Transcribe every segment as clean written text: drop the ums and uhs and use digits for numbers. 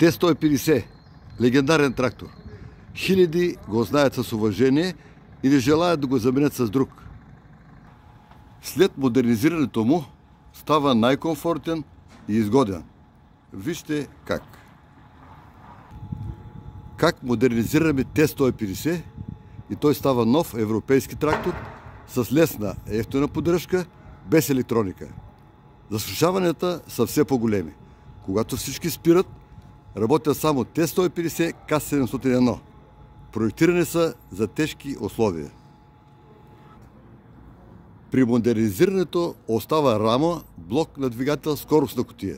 Т-150 – легендарен трактор. Хиляди го знаят с уважение и не желаят да го заменят с друг. След модернизирането му става най-комфортен и изгоден. Вижте как. Как модернизираме Т-150 и той става нов европейски трактор с лесна, евтина поддръжка, без електроника. Засушаванията са все по-големи. Когато всички спират, работят само Т-150 КАЗ-701. Проектирани са за тежки условия. При модернизирането остава рама, блок на двигател, скоростна кутия.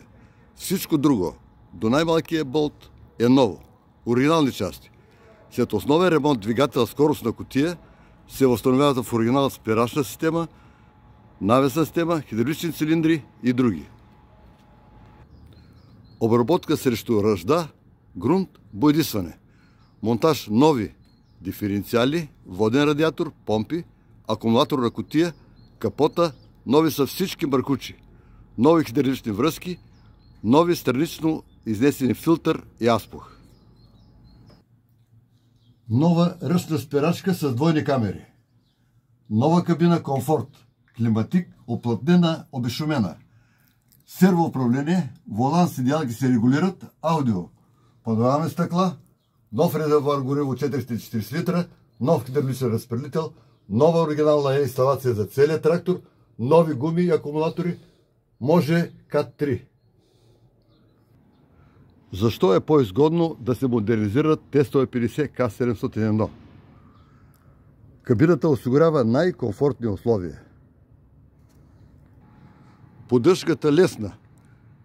Всичко друго, до най-малкия болт, е ново. Оригинални части. След основен ремонт двигател, скоростна кутия се възстановяват в оригинал спирачна система, навесна система, хидравлични цилиндри и други. Обработка срещу ръжда, грунт, боядисване. Монтаж нови диференциали, воден радиатор, помпи, акумулаторна кутия, капота, нови са всички маркучи, нови хидравлични връзки, нови странично изнесени филтър и азпух. Нова ръчна спирачка с двойни камери. Нова кабина комфорт, климатик, оплътнена, обезшумена. Сервоуправление, волан, седалки се регулират, аудио, панорамни стъкла, нов резервоар гориво 440 литра, нов хидравличен разпределител, нова оригинална инсталация за целия трактор, нови гуми и акумулатори, може КАТ-3. Защо е по-изгодно да се модернизират Т-150 КАЗ-701? Кабината осигурява най-комфортни условия. Поддръжката лесна,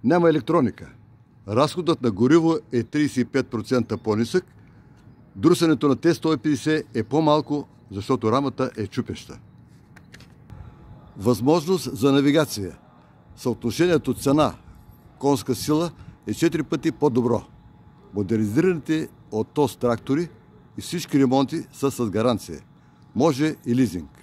няма електроника. Разходът на гориво е 35% по-нисък. Друсането на Т-150 е по-малко, защото рамата е чупеща. Възможност за навигация. Съотношението цена-конска сила е 4 пъти по-добро. Модернизираните от ТОС трактори и всички ремонти са с гаранция. Може и лизинг.